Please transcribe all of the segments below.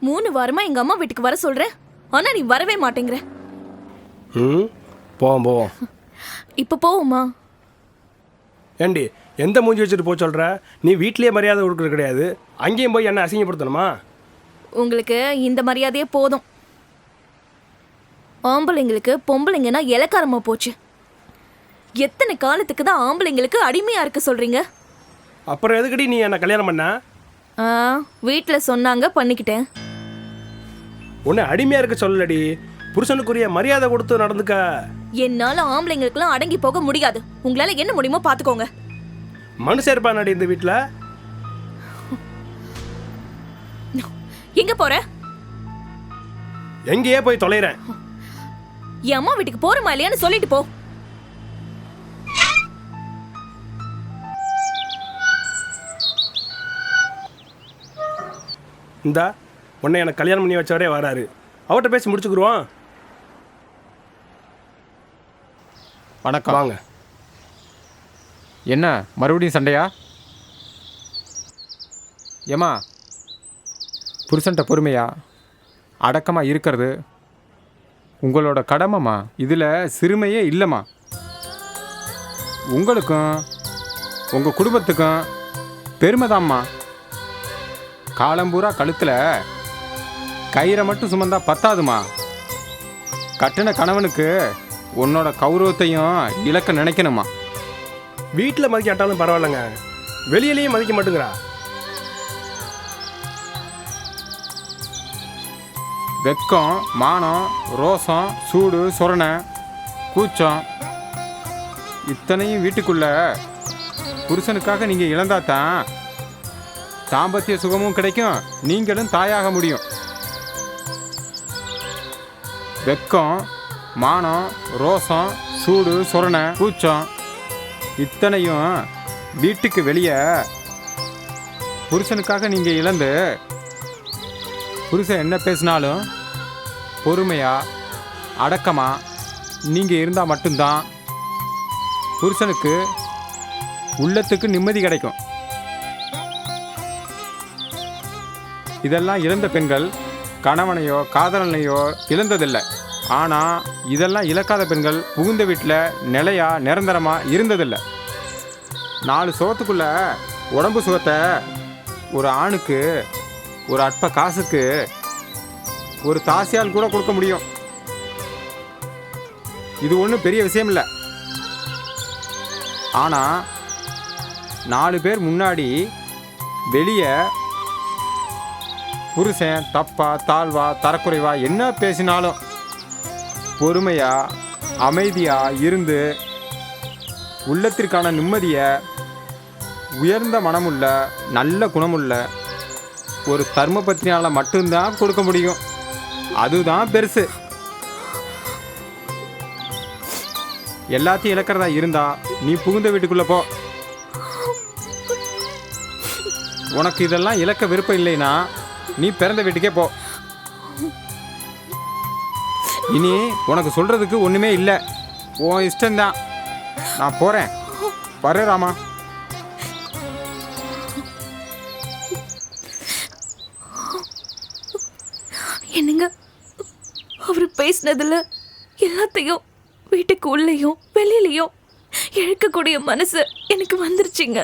3 வாரமா எங்க அம்மா வீட்டுக்கு வர சொல்றேன், ஆனா நீ வரவே மாட்டேங்கிற. போவோம். இப்ப போவோமா? ஏண்டி எந்த மூஞ்சி வச்சுட்டு போக சொல்ற? நீ வீட்லயே மரியாதை கொடுக்கறது கிடையாது, அங்கேயும் போய் என்ன அசிங்கப்படுத்தணுமா? உங்களுக்கு இந்த மரியாதையே போதும். ஆம்பளைங்களுக்கு பொம்பளைங்கன்னா இலக்காரமா போச்சு. எத்தனை காலத்துக்கு தான் ஆம்பளைங்களுக்கு அடிமையா இருக்க சொல்றீங்க? அப்புறம் எதுக்கடி நீ என்ன கல்யாணம் பண்ண? வீட்டுல சொன்னாங்க, பண்ணிக்கிட்டேன். உன்னை அடிமையா இருக்க சொல்லலடி, புருஷனுக்குரிய மரியாதை கொடுத்து நடந்துக்க. என்னால ஆம்பளைங்களுக்குலாம் அடங்கி போக முடியாது. உங்களால என்ன முடியுமோ பாத்துக்கோங்க. மனுஷன் இருப்பானடி இந்த வீட்டுல. எங்க போற? எங்கேயே போய் தொலைறேன். என் அம்மா வீட்டுக்கு போறமா இல்லையான்னு சொல்லிட்டு போ. இந்தா உன்னை எனக்கு கல்யாணம் பண்ணி வச்சவரே வராரு, அவர்கிட்ட பேசி முடிச்சுக்குருவோம். வணக்கம். வாங்க. என்ன மறுபடியும் சண்டையா? ஏம்மா, புருஷன்ட்ட பொறுமையா அடக்கமாக இருக்கிறது உங்களோட கடமைம்மா. இதில் சிறுமையே இல்லைம்மா. உங்களுக்கும் உங்கள் குடும்பத்துக்கும் பெருமைதாம்மா. காலம்பூரா கழுத்தில் கயிறை மட்டும் சுமந்தா பத்தாதுமா. கட்டின கணவனுக்கு உன்னோட கௌரவத்தையும் இழக்க நினைக்கணுமா. வீட்டில் மதிக்காட்டாலும் பரவாயில்லைங்க, வெளியிலையும் மதிக்க மாட்டேங்கிறா. வெக்கம், மானம், ரோசம், சூடு, சொரணை, கூச்சம் இத்தனையும் வீட்டுக்குள்ள புருஷனுக்காக நீங்கள் இழந்தாதான் தாம்பத்திய சுகமும் கிடைக்கும், நீங்களும் தாயாக முடியும். வெக்கம், மானம், ரோசம், சூடு, சொரணை, கூச்சம் இத்தனையும் வீட்டுக்கு வெளியே புருஷனுக்காக நீங்கள் இழந்து புருஷன் என்ன பேசினாலும் பொறுமையாக அடக்கமாக நீங்கள் இருந்தால் மட்டும்தான் புருஷனுக்கு உள்ளத்துக்கு நிம்மதி கிடைக்கும். இதெல்லாம் இழந்த பெண்கள் கணவனையோ காதலனையோ இழந்ததில்லை. ஆனால் இதெல்லாம் இழக்காத பெண்கள் புகுந்த வீட்டில் நிலையா நிரந்தரமாக இருந்ததில்லை. 4 சுகத்துக்குள்ள உடம்பு சுகத்தை ஒரு ஆணுக்கு ஒரு அற்ப காசுக்கு ஒரு தாசியால் கூட கொடுக்க முடியும். இது ஒன்றும் பெரிய விஷயம் இல்லை. ஆனால் 4 பேர் முன்னாடி வெளியே புருஷன் தப்பா தாழ்வா தரக்குறைவா என்ன பேசினாலும் பொறுமையா அமைதியா இருந்து உள்ளத்திற்கான நிம்மதியை உயர்ந்த மனமுள்ள நல்ல குணமுள்ள ஒரு தர்ம பத்னியால் மட்டும்தான் கொடுக்க முடியும். அதுதான் பெருசு. எல்லாத்தையும் இழக்கிறதா இருந்தா நீ புகுந்த வீட்டுக்குள்ள போ. உனக்கு இதெல்லாம் இழக்க விருப்பம் இல்லைன்னா நீ பிறந்த வீட்டுக்கே போ. இனி உனக்கு சொல்றதுக்கு ஒண்ணுமே இல்லை. உன் இஷ்டம்தான். நான் போறேன். வர ராமா. என்னங்க, அவர் பேசினதுல எல்லாத்தையும் வீட்டுக்கு உள்ளேயும் வெளியிலையும் இழக்கக்கூடிய மனசு எனக்கு வந்துருச்சுங்க.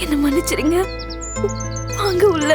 என்ன மன்னிச்சிருங்க. வாங்க உள்ள.